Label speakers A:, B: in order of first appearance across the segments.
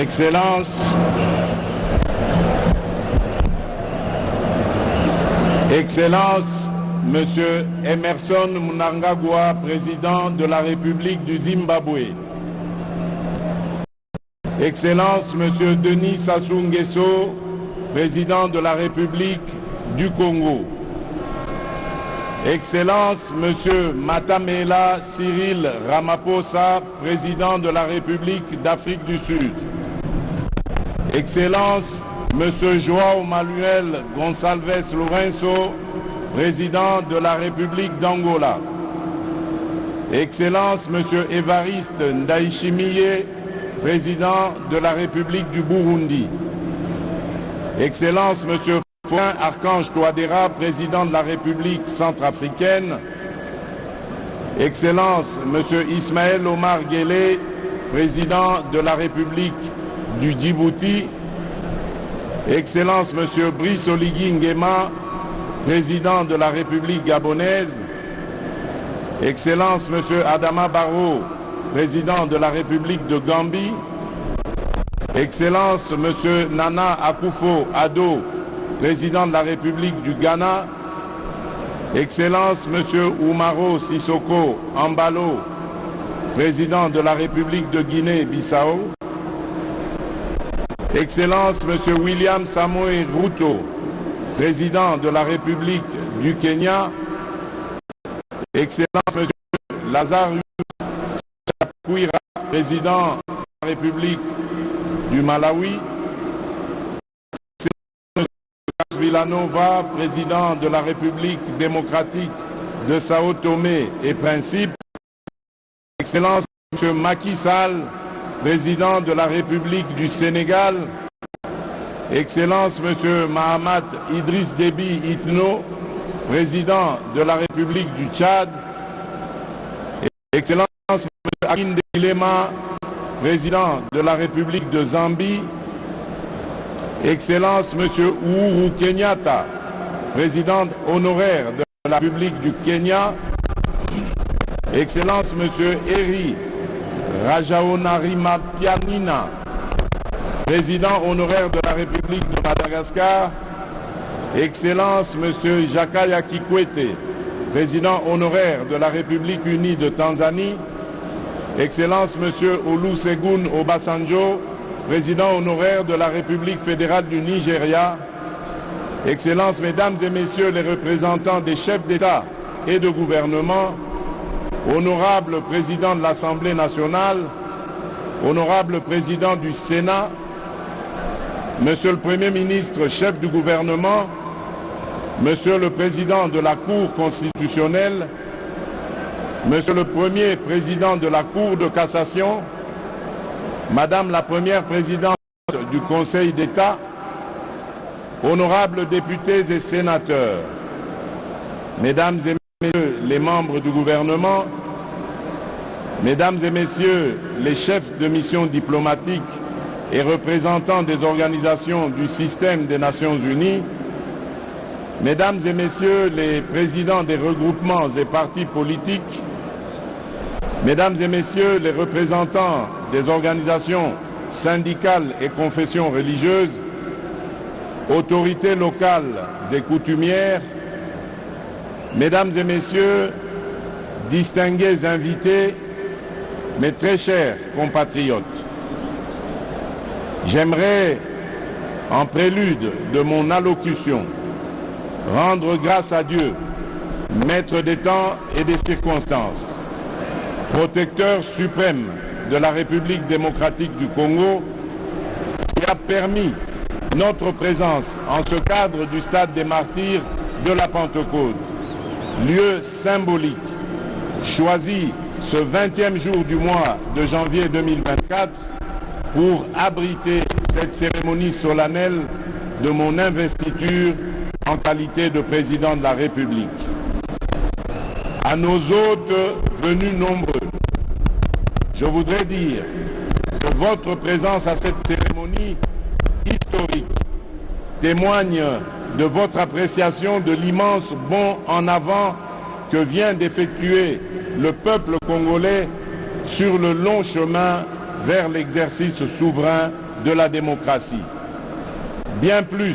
A: Excellences, Excellences, Monsieur Emerson Mnangagwa, président de la République du Zimbabwe. Excellences, Monsieur Denis Sassou Nguesso, président de la République du Congo. Excellences, Monsieur Matamela Cyril Ramaphosa, président de la République d'Afrique du Sud. Excellences, Monsieur João Manuel Gonçalves Lourenço, président de la République d'Angola. Excellences, Monsieur Évariste Ndayishimiye, président de la République du Burundi. Excellences, Monsieur Archange Touadéra, président de la République centrafricaine. Excellences, Monsieur Ismaël Omar Guelleh, président de la République du Djibouti. Excellences, Monsieur Brice Oligui Nguema, président de la République gabonaise. Excellences, Monsieur Adama Barrow, président de la République de Gambie. Excellences, Monsieur Nana Akufo-Addo, président de la République du Ghana. Excellences, Monsieur Oumaro Sissoko Embalo, président de la République de Guinée-Bissau. Excellences, Monsieur William Samoei Ruto, président de la République du Kenya. Excellences, Monsieur Lazarus Chakwera, président de la République du Malawi. Excellences, Villanova, président de la République démocratique de Sao Tomé et Principe. Excellences, Monsieur Macky Sall, président de la République du Sénégal. Excellences, Monsieur Mahamat Idriss Déby Itno, président de la République du Tchad. Excellences, Monsieur Hakainde Hichilema, président de la République de Zambie. Excellences, Monsieur Uhuru Kenyatta, président honoraire de la République du Kenya. Excellences, Monsieur Eri Rajaonarimampianina, président honoraire de la République de Madagascar. Excellences, Monsieur Jakaya Kikwete, président honoraire de la République unie de Tanzanie. Excellences, Monsieur Olusegun Obasanjo, président honoraire de la République fédérale du Nigeria. Excellences, Mesdames et Messieurs les représentants des chefs d'État et de gouvernement, honorable président de l'Assemblée nationale, honorable président du Sénat, Monsieur le Premier ministre, chef du gouvernement, Monsieur le président de la Cour constitutionnelle, Monsieur le premier président de la Cour de cassation, Madame la première présidente du Conseil d'État, honorables députés et sénateurs, Mesdames et Messieurs les membres du gouvernement, Mesdames et Messieurs les chefs de mission diplomatique et représentants des organisations du système des Nations Unies, Mesdames et Messieurs les présidents des regroupements et partis politiques, Mesdames et Messieurs les représentants des organisations syndicales et confessions religieuses, autorités locales et coutumières, Mesdames et Messieurs, distingués invités, mes très chers compatriotes, j'aimerais, en prélude de mon allocution, rendre grâce à Dieu, maître des temps et des circonstances, protecteur suprême de la République démocratique du Congo, qui a permis notre présence en ce cadre du stade des martyrs de la Pentecôte, lieu symbolique choisi ce 20e jour du mois de janvier 2024 pour abriter cette cérémonie solennelle de mon investiture en qualité de président de la République. À nos hôtes venus nombreux, je voudrais dire que votre présence à cette cérémonie historique témoigne de votre appréciation de l'immense bond en avant que vient d'effectuer le peuple congolais sur le long chemin vers l'exercice souverain de la démocratie. Bien plus,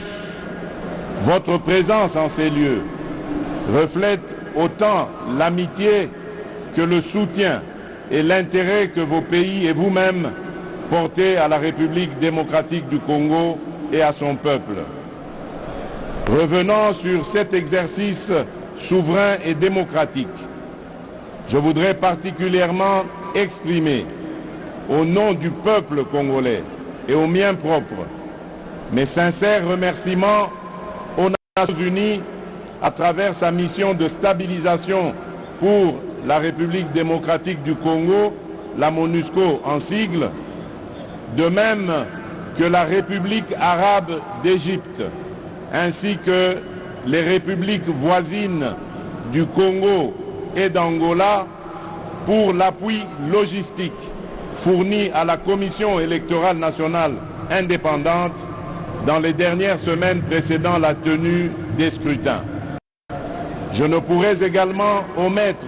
A: votre présence en ces lieux reflète autant l'amitié que le soutien et l'intérêt que vos pays et vous-même portez à la République démocratique du Congo et à son peuple. Revenant sur cet exercice souverain et démocratique, je voudrais particulièrement exprimer, au nom du peuple congolais et au mien propre, mes sincères remerciements aux Nations Unies à travers sa mission de stabilisation pour la République démocratique du Congo, la MONUSCO en sigle, de même que la République arabe d'Égypte, ainsi que les républiques voisines du Congo et d'Angola pour l'appui logistique fourni à la Commission électorale nationale indépendante dans les dernières semaines précédant la tenue des scrutins. Je ne pourrais également omettre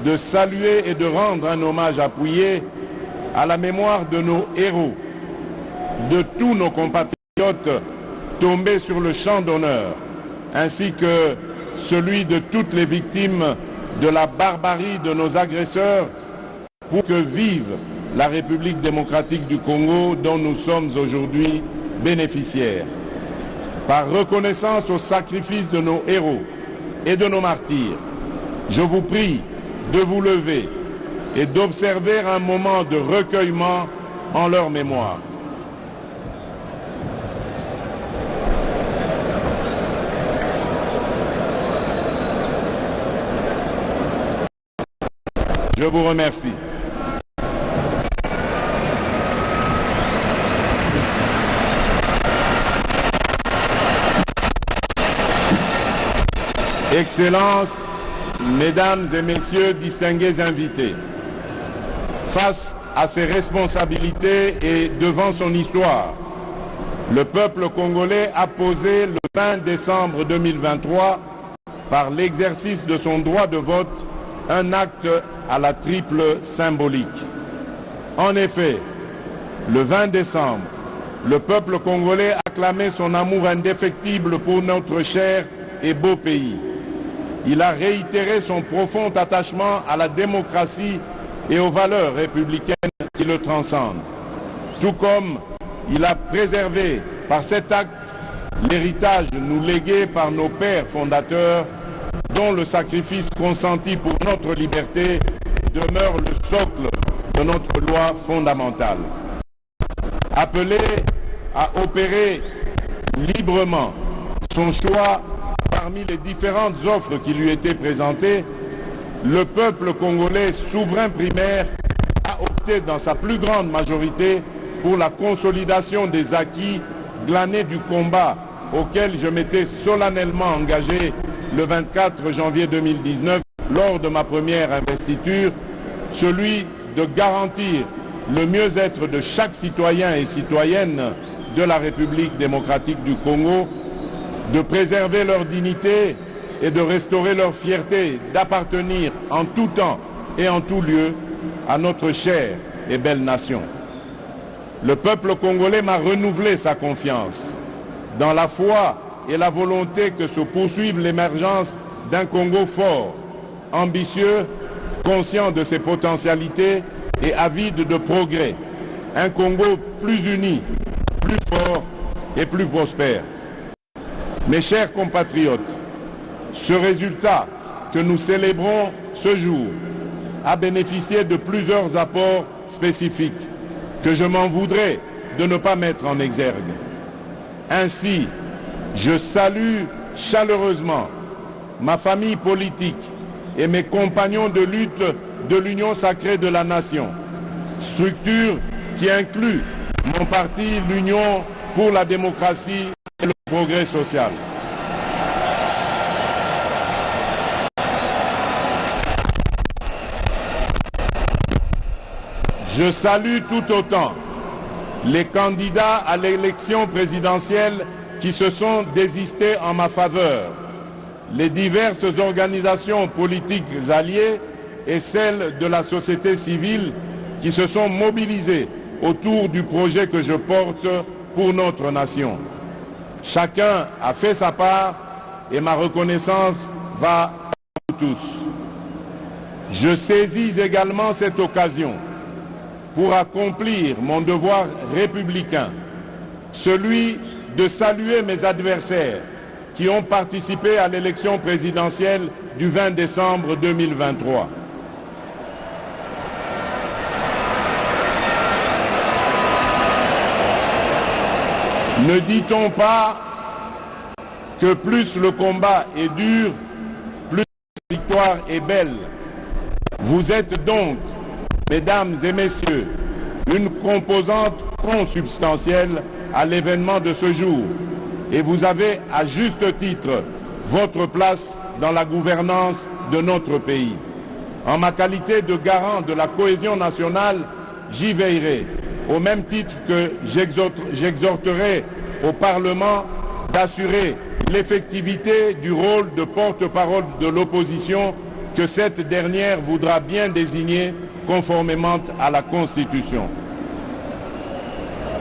A: de saluer et de rendre un hommage appuyé à la mémoire de nos héros, de tous nos compatriotes tombés sur le champ d'honneur, ainsi que celui de toutes les victimes de la barbarie de nos agresseurs, pour que vive la République démocratique du Congo dont nous sommes aujourd'hui bénéficiaires. Par reconnaissance au sacrifice de nos héros et de nos martyrs, je vous prie de vous lever et d'observer un moment de recueillement en leur mémoire. Je vous remercie. Excellences, Mesdames et Messieurs, distingués invités, face à ses responsabilités et devant son histoire, le peuple congolais a posé le 20 décembre 2023, par l'exercice de son droit de vote, un acte à la triple symbolique. En effet, le 20 décembre, le peuple congolais a clamé son amour indéfectible pour notre cher et beau pays. Il a réitéré son profond attachement à la démocratie et aux valeurs républicaines qui le transcendent. Tout comme il a préservé par cet acte l'héritage nous légué par nos pères fondateurs, dont le sacrifice consenti pour notre liberté demeure le socle de notre loi fondamentale. Appelé à opérer librement son choix parmi les différentes offres qui lui étaient présentées, le peuple congolais souverain primaire a opté dans sa plus grande majorité pour la consolidation des acquis glanés du combat auquel je m'étais solennellement engagé le 24 janvier 2019 lors de ma première investiture, celui de garantir le mieux-être de chaque citoyen et citoyenne de la République démocratique du Congo, de préserver leur dignité et de restaurer leur fierté d'appartenir en tout temps et en tout lieu à notre chère et belle nation. Le peuple congolais m'a renouvelé sa confiance dans la foi et la volonté que se poursuive l'émergence d'un Congo fort, ambitieux, conscient de ses potentialités et avide de progrès. Un Congo plus uni, plus fort et plus prospère. Mes chers compatriotes, ce résultat que nous célébrons ce jour a bénéficié de plusieurs apports spécifiques que je m'en voudrais de ne pas mettre en exergue. Ainsi, je salue chaleureusement ma famille politique et mes compagnons de lutte de l'Union sacrée de la nation, structure qui inclut mon parti, l'Union pour la démocratie et le progrès social. Je salue tout autant les candidats à l'élection présidentielle qui se sont désistés en ma faveur, les diverses organisations politiques alliées et celles de la société civile qui se sont mobilisées autour du projet que je porte pour notre nation. Chacun a fait sa part et ma reconnaissance va à tous. Je saisis également cette occasion pour accomplir mon devoir républicain, celui de saluer mes adversaires qui ont participé à l'élection présidentielle du 20 décembre 2023. Ne dit-on pas que plus le combat est dur, plus la victoire est belle? Vous êtes donc, mesdames et messieurs, une composante consubstantielle à l'événement de ce jour et vous avez à juste titre votre place dans la gouvernance de notre pays. En ma qualité de garant de la cohésion nationale, j'y veillerai, au même titre que j'exhorterai au Parlement d'assurer l'effectivité du rôle de porte-parole de l'opposition que cette dernière voudra bien désigner conformément à la Constitution.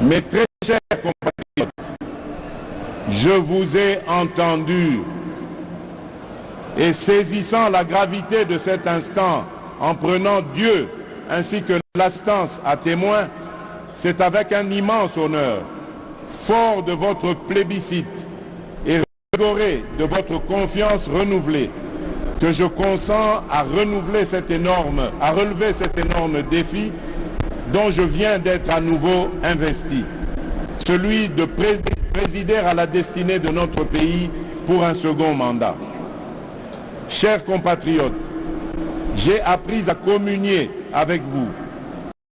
A: Mes très chers compatriotes, je vous ai entendu et saisissant la gravité de cet instant, en prenant Dieu ainsi que l'instance à témoin, c'est avec un immense honneur, fort de votre plébiscite et revigoré de votre confiance renouvelée, que je consens à relever cet énorme défi dont je viens d'être à nouveau investi, celui de présider à la destinée de notre pays pour un second mandat. Chers compatriotes, j'ai appris à communier avec vous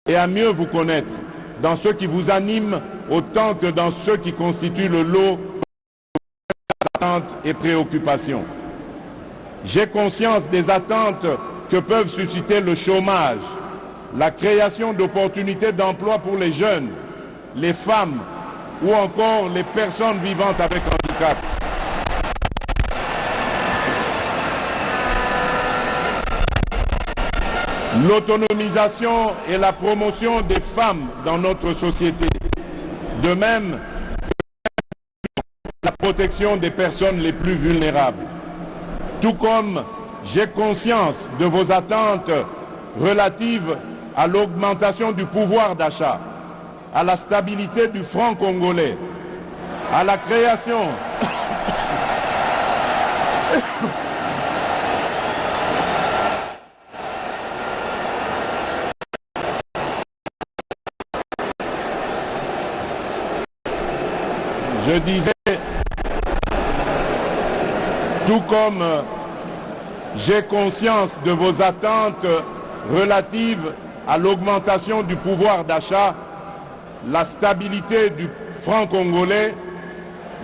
A: et à mieux vous connaître dans ce qui vous anime autant que dans ce qui constitue le lot de attentes et préoccupations. J'ai conscience des attentes que peuvent susciter le chômage, la création d'opportunités d'emploi pour les jeunes, les femmes ou encore les personnes vivantes avec handicap. L'autonomisation et la promotion des femmes dans notre société. De même, la protection des personnes les plus vulnérables. Tout comme j'ai conscience de vos attentes relatives à l'augmentation du pouvoir d'achat, à la stabilité du franc congolais, à la création Je disais, tout comme j'ai conscience de vos attentes relatives à l'augmentation du pouvoir d'achat, la stabilité du franc congolais,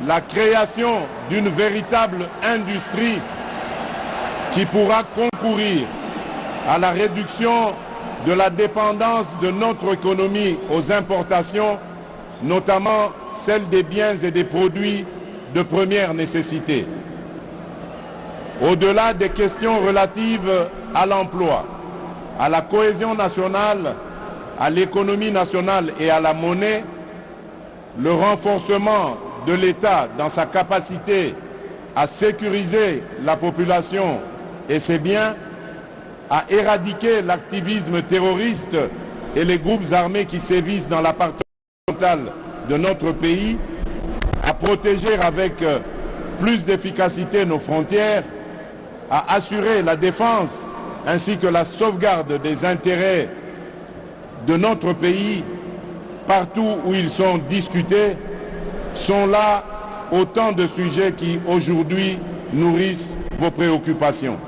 A: la création d'une véritable industrie qui pourra concourir à la réduction de la dépendance de notre économie aux importations, notamment celle des biens et des produits de première nécessité. Au-delà des questions relatives à l'emploi, à la cohésion nationale, à l'économie nationale et à la monnaie, le renforcement de l'État dans sa capacité à sécuriser la population et ses biens, à éradiquer l'activisme terroriste et les groupes armés qui sévissent dans la partie orientale de notre pays, à protéger avec plus d'efficacité nos frontières, à assurer la défense ainsi que la sauvegarde des intérêts de notre pays partout où ils sont discutés, sont là autant de sujets qui aujourd'hui nourrissent vos préoccupations.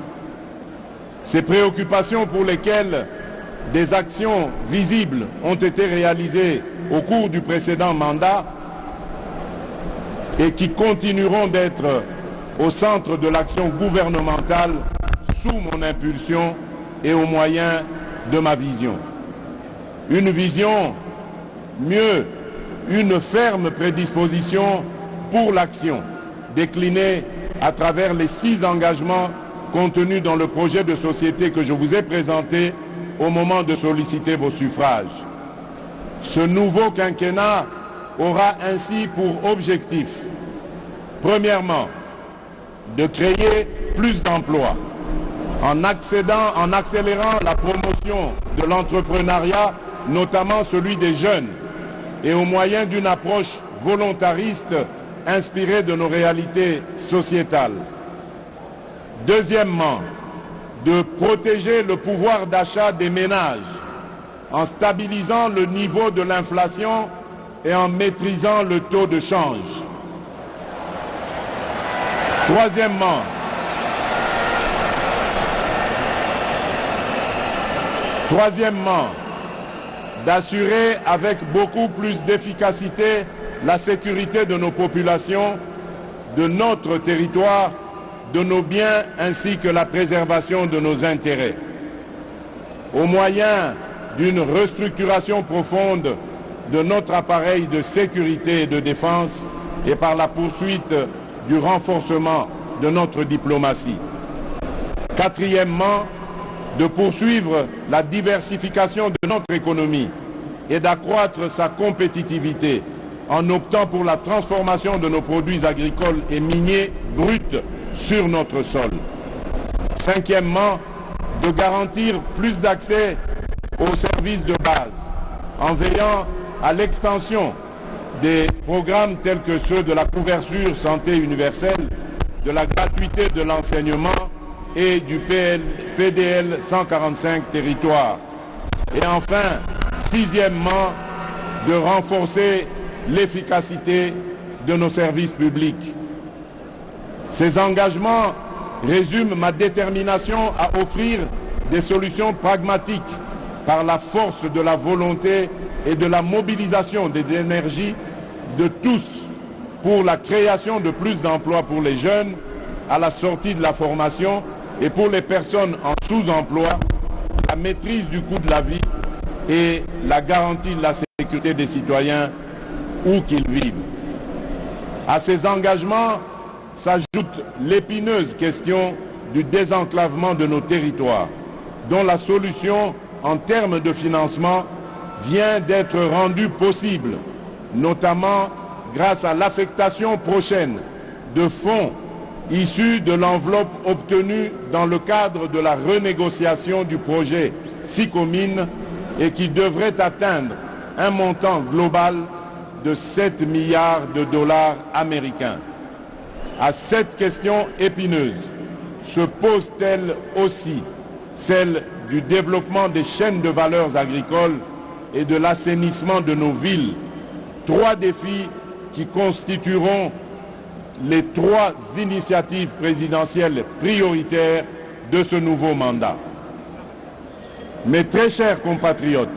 A: Ces préoccupations pour lesquelles des actions visibles ont été réalisées au cours du précédent mandat et qui continueront d'être au centre de l'action gouvernementale sous mon impulsion et au moyen de ma vision. Une vision mieux une ferme prédisposition pour l'action, déclinée à travers les 6 engagements contenus dans le projet de société que je vous ai présenté au moment de solliciter vos suffrages. Ce nouveau quinquennat aura ainsi pour objectif, premièrement, de créer plus d'emplois en accélérant la promotion de l'entrepreneuriat, notamment celui des jeunes, et au moyen d'une approche volontariste inspirée de nos réalités sociétales. Deuxièmement, de protéger le pouvoir d'achat des ménages en stabilisant le niveau de l'inflation et en maîtrisant le taux de change. Troisièmement, d'assurer avec beaucoup plus d'efficacité la sécurité de nos populations, de notre territoire, de nos biens ainsi que la préservation de nos intérêts. Au moyen d'une restructuration profonde de notre appareil de sécurité et de défense et par la poursuite du renforcement de notre diplomatie. Quatrièmement, de poursuivre la diversification de notre économie et d'accroître sa compétitivité en optant pour la transformation de nos produits agricoles et miniers bruts sur notre sol. Cinquièmement, de garantir plus d'accès aux services de base en veillant à l'extension des programmes tels que ceux de la couverture santé universelle, de la gratuité de l'enseignement et du PDL 145 territoires. Et enfin, sixièmement, de renforcer l'efficacité de nos services publics. Ces engagements résument ma détermination à offrir des solutions pragmatiques par la force de la volonté et de la mobilisation des énergies de tous pour la création de plus d'emplois pour les jeunes à la sortie de la formation et pour les personnes en sous-emploi, la maîtrise du coût de la vie et la garantie de la sécurité des citoyens où qu'ils vivent. À ces engagements s'ajoute l'épineuse question du désenclavement de nos territoires, dont la solution en termes de financement vient d'être rendue possible, notamment grâce à l'affectation prochaine de fonds issus de l'enveloppe obtenue dans le cadre de la renégociation du projet SICOMINE et qui devrait atteindre un montant global de 7 milliards de dollars américains. À cette question épineuse se pose-t-elle aussi celle du développement des chaînes de valeurs agricoles et de l'assainissement de nos villes, 3 défis qui constitueront les 3 initiatives présidentielles prioritaires de ce nouveau mandat. Mes très chers compatriotes,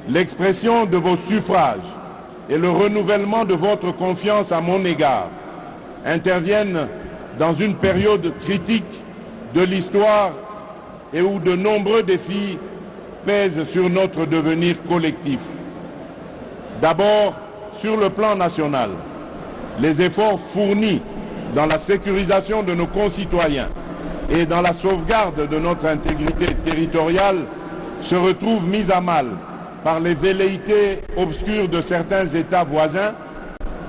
A: l'expression de vos suffrages et le renouvellement de votre confiance à mon égard interviennent dans une période critique de l'histoire et où de nombreux défis pèsent sur notre devenir collectif. D'abord, sur le plan national, les efforts fournis dans la sécurisation de nos concitoyens et dans la sauvegarde de notre intégrité territoriale se retrouvent mis à mal par les velléités obscures de certains États voisins,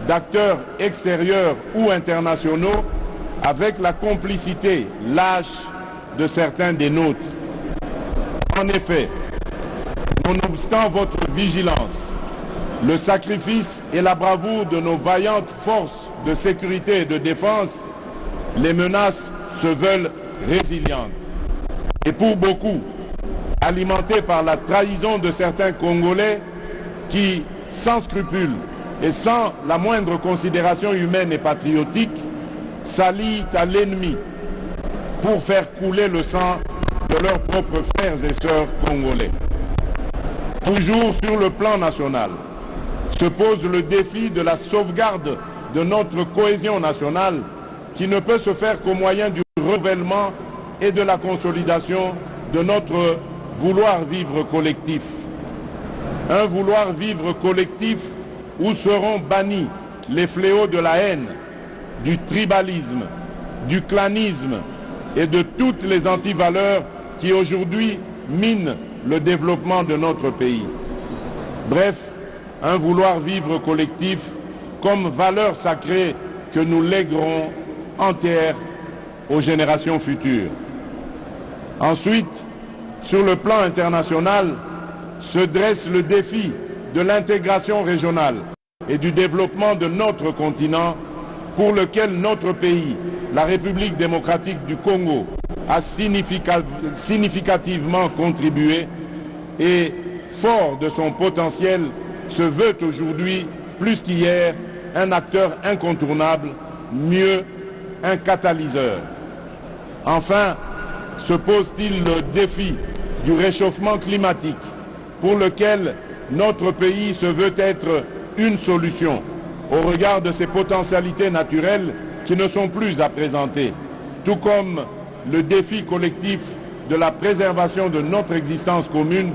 A: d'acteurs extérieurs ou internationaux, avec la complicité lâche de certains des nôtres. En effet, nonobstant votre vigilance, le sacrifice et la bravoure de nos vaillantes forces de sécurité et de défense, les menaces se veulent résilientes. Et pour beaucoup, alimentées par la trahison de certains Congolais qui, sans scrupules et sans la moindre considération humaine et patriotique, s'allient à l'ennemi pour faire couler le sang de leurs propres frères et sœurs congolais. Toujours sur le plan national, se pose le défi de la sauvegarde de notre cohésion nationale qui ne peut se faire qu'au moyen du renouvellement et de la consolidation de notre vouloir vivre collectif. Un vouloir vivre collectif où seront bannis les fléaux de la haine, du tribalisme, du clanisme et de toutes les antivaleurs qui aujourd'hui minent le développement de notre pays. Bref, un vouloir vivre collectif comme valeur sacrée que nous léguerons entière aux générations futures. Ensuite, sur le plan international, se dresse le défi de l'intégration régionale et du développement de notre continent pour lequel notre pays, la République démocratique du Congo, a significativement contribué et, fort de son potentiel, se veut aujourd'hui, plus qu'hier, un acteur incontournable, mieux, un catalyseur. Enfin, se pose-t-il le défi du réchauffement climatique pour lequel notre pays se veut être une solution au regard de ses potentialités naturelles qui ne sont plus à présenter, tout comme le défi collectif de la préservation de notre existence commune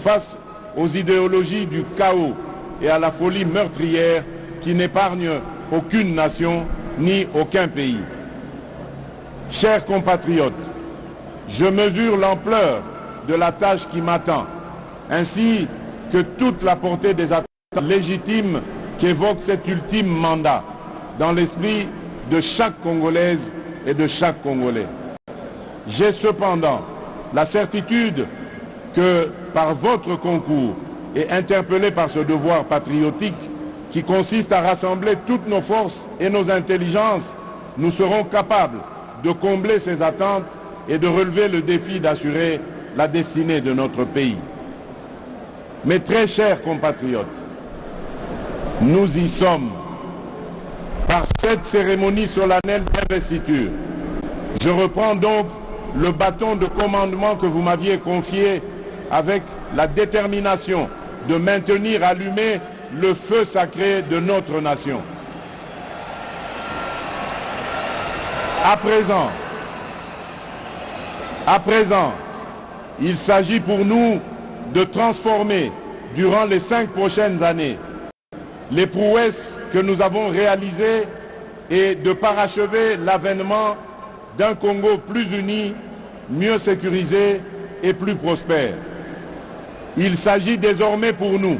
A: face aux idéologies du chaos et à la folie meurtrière qui n'épargnent aucune nation ni aucun pays. Chers compatriotes, je mesure l'ampleur de la tâche qui m'attend, ainsi que toute la portée des attentes légitimes qu'évoque cet ultime mandat dans l'esprit de chaque Congolaise et de chaque Congolais. J'ai cependant la certitude que par votre concours et interpellé par ce devoir patriotique qui consiste à rassembler toutes nos forces et nos intelligences, nous serons capables de combler ces attentes et de relever le défi d'assurer la destinée de notre pays. Mes très chers compatriotes, nous y sommes. Par cette cérémonie solennelle d'investiture, je reprends donc le bâton de commandement que vous m'aviez confié avec la détermination de maintenir allumé le feu sacré de notre nation. À présent, il s'agit pour nous de transformer durant les 5 prochaines années les prouesses que nous avons réalisées et de parachever l'avènement d'un Congo plus uni, mieux sécurisé et plus prospère. Il s'agit désormais pour nous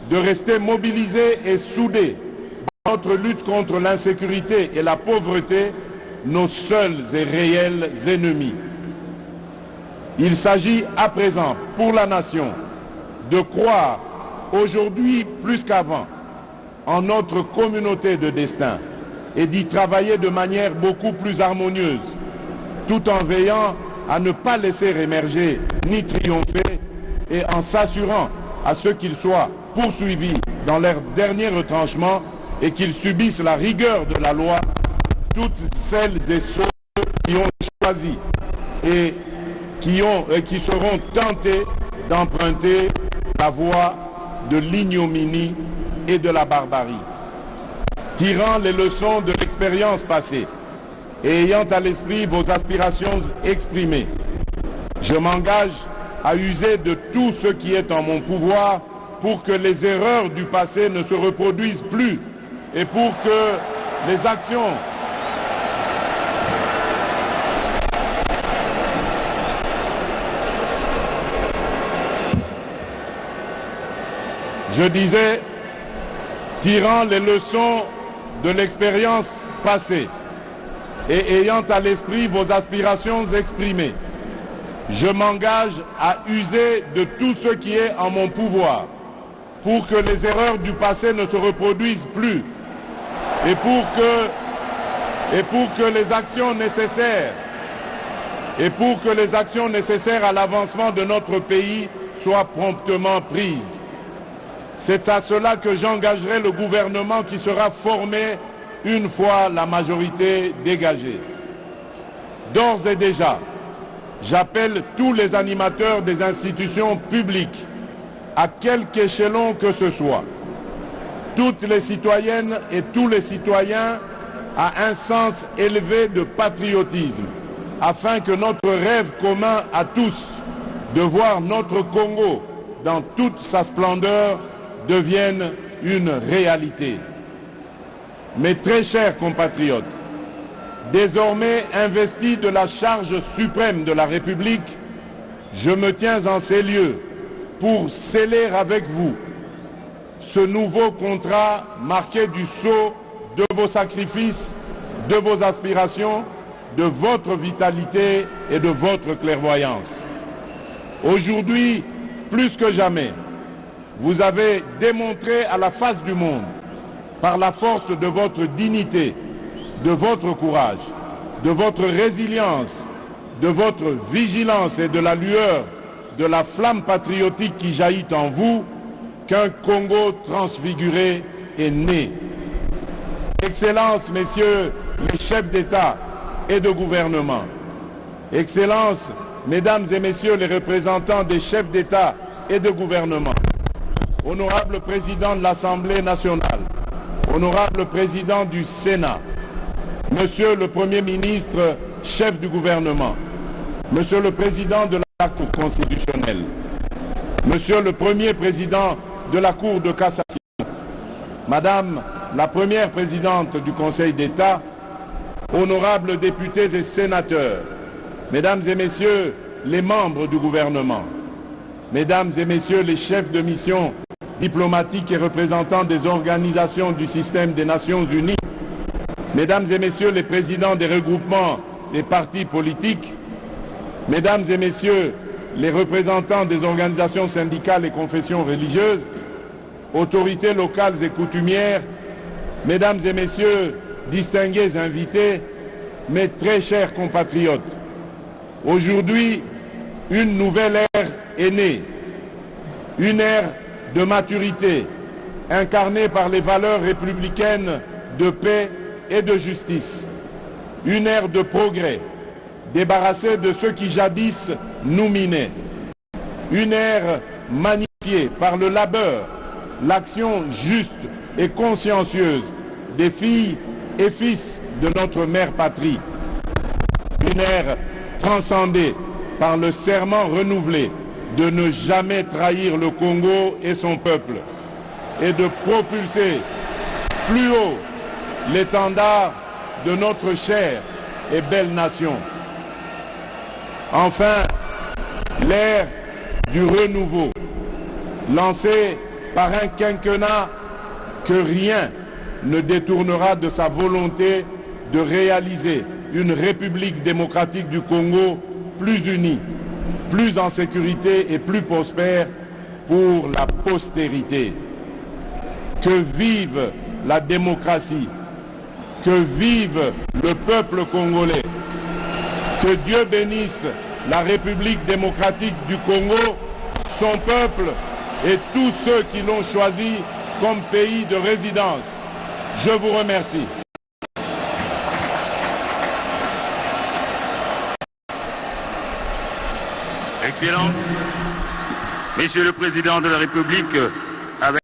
A: de rester mobilisés et soudés dans notre lutte contre l'insécurité et la pauvreté, nos seuls et réels ennemis. Il s'agit à présent pour la nation de croire aujourd'hui plus qu'avant en notre communauté de destin et d'y travailler de manière beaucoup plus harmonieuse, tout en veillant à ne pas laisser émerger ni triompher et en s'assurant à ce qu'ils soient poursuivis dans leur dernier retranchement et qu'ils subissent la rigueur de la loi, toutes celles et ceux qui ont choisi et qui seront tentés d'emprunter la voie de l'ignominie et de la barbarie. Tirant les leçons de l'expérience passée et ayant à l'esprit vos aspirations exprimées, je m'engage à user de tout ce qui est en mon pouvoir pour que les erreurs du passé ne se reproduisent plus et pour que les actions tirant les leçons de l'expérience passée et ayant à l'esprit vos aspirations exprimées, je m'engage à user de tout ce qui est en mon pouvoir pour que les erreurs du passé ne se reproduisent plus et pour que les actions nécessaires à l'avancement de notre pays soient promptement prises. C'est à cela que j'engagerai le gouvernement qui sera formé une fois la majorité dégagée. D'ores et déjà, j'appelle tous les animateurs des institutions publiques, à quelque échelon que ce soit, toutes les citoyennes et tous les citoyens à un sens élevé de patriotisme, afin que notre rêve commun à tous de voir notre Congo dans toute sa splendeur devienne une réalité. Mes très chers compatriotes, désormais investi de la charge suprême de la République, je me tiens en ces lieux pour sceller avec vous ce nouveau contrat marqué du sceau de vos sacrifices, de vos aspirations, de votre vitalité et de votre clairvoyance. Aujourd'hui, plus que jamais, vous avez démontré à la face du monde, par la force de votre dignité, de votre courage, de votre résilience, de votre vigilance et de la lueur de la flamme patriotique qui jaillit en vous, qu'un Congo transfiguré est né. Excellences, messieurs les chefs d'État et de gouvernement, Excellences, mesdames et messieurs les représentants des chefs d'État et de gouvernement, honorable président de l'Assemblée nationale, honorable président du Sénat, monsieur le Premier ministre, chef du gouvernement, monsieur le président de la Cour constitutionnelle, monsieur le premier président de la Cour de cassation, madame la première présidente du Conseil d'État, honorables députés et sénateurs, mesdames et messieurs les membres du gouvernement, mesdames et messieurs les chefs de mission diplomatiques et représentants des organisations du système des Nations Unies, mesdames et messieurs les présidents des regroupements des partis politiques, mesdames et messieurs les représentants des organisations syndicales et confessions religieuses, autorités locales et coutumières, mesdames et messieurs, distingués invités, mes très chers compatriotes, aujourd'hui, une nouvelle ère est née, une ère de maturité, incarnée par les valeurs républicaines de paix et de justice, une ère de progrès, débarrassée de ceux qui jadis nous minaient, une ère magnifiée par le labeur, l'action juste et consciencieuse des filles et fils de notre mère patrie, une ère transcendée par le serment renouvelé de ne jamais trahir le Congo et son peuple et de propulser plus haut l'étendard de notre chère et belle nation. Enfin, l'ère du renouveau, lancée par un quinquennat que rien ne détournera de sa volonté de réaliser une République démocratique du Congo plus unie, plus en sécurité et plus prospère pour la postérité. Que vive la démocratie, que vive le peuple congolais, que Dieu bénisse la République démocratique du Congo, son peuple et tous ceux qui l'ont choisi comme pays de résidence. Je vous remercie.
B: Excellences, Monsieur le Président de la République, avec